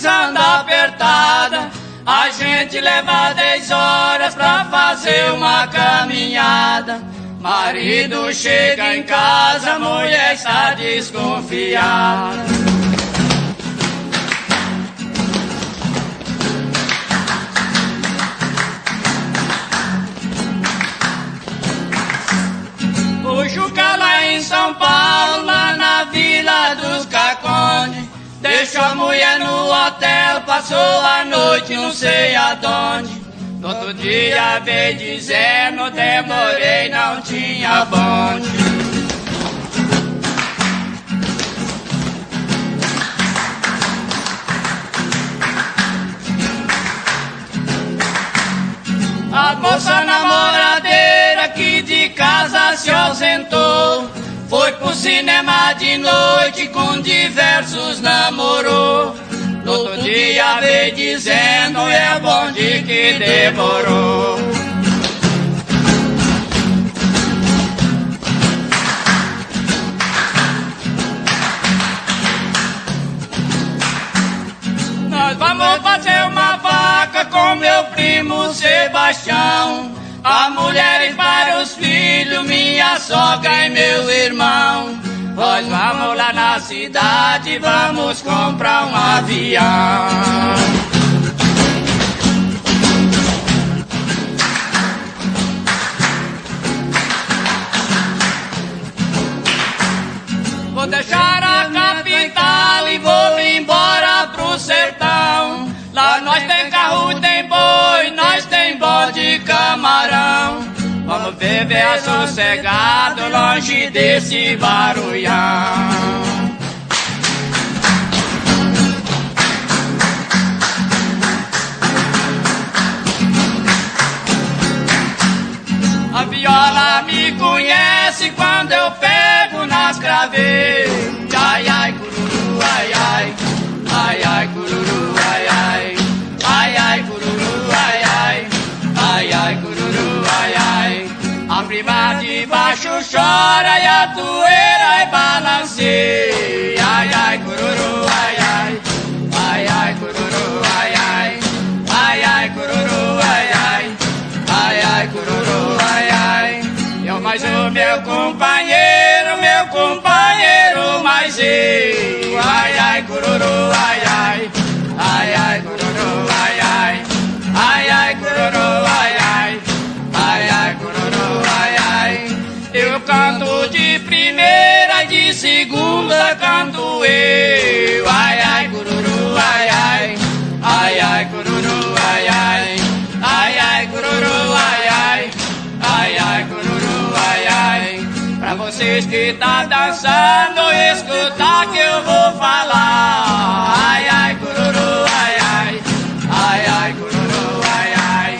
anda apertada, a gente leva 10 horas pra fazer uma caminhada. Marido chega em casa, a mulher está desconfiada. O Juca lá em São Paulo, lá na Vila dos Caconde, deixou a mulher no hotel, passou a noite não sei aonde. No outro dia veio dizendo, demorei, não tinha bonde. A moça namoradeira que de casa se ausentou, foi pro cinema de noite, com diversos namorou. No outro dia veio dizendo, é bonde que demorou. Nós vamos fazer uma vaca com meu primo Sebastião, a mulher e vários filhos, minha sogra e meu irmão. Nós vamos lá na cidade, vamos comprar um avião. Vou deixar a capital e vou embora pro sertão. Lá nós tem carro, tem boi, nós tem bode e camarão. Vamos beber sossegado, longe desse barulhão. A viola me conhece quando eu pego nas craveiras. Ai, ai, cururu, ai, ai. Ai, ai, cururu, ai, ai. Ai, ai, cururu, ai, ai. Ai, ai, cururu, ai, ai. A prima de baixo chora e a toeira balanceia. Ai, ai, cururu, ai, ai. Ai, ai, cururu, ai, ai. Ai, ai, cururu, ai, ai. Ai, ai, cururu, ai, ai. Eu mais o meu companheiro mais eu. Ai, ai, cururu, ai, ai. Ai, ai, cururu, ai, ai. Ai, ai, cururu, ai, ai. Ai, ai, cururu, ai, ai. Eu canto de primeira e de segunda canto eu. Ai, ai, cururu, ai, ai. Ai, ai, cururu, ai, ai. Ai, ai, cururu, ai, ai. Ai, ai, cururu, ai, ai. Pra vocês que tá dançando, escutar que eu vou falar. Ai, ai, cururu, ai, ai. Ai, ai, cururu, ai, ai.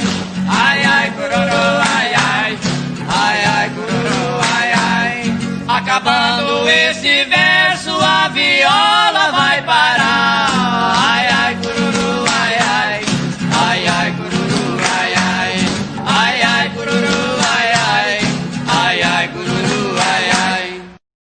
Ai, ai, cururu, ai, ai. Ai, ai, cururu, ai, ai. Acabando esse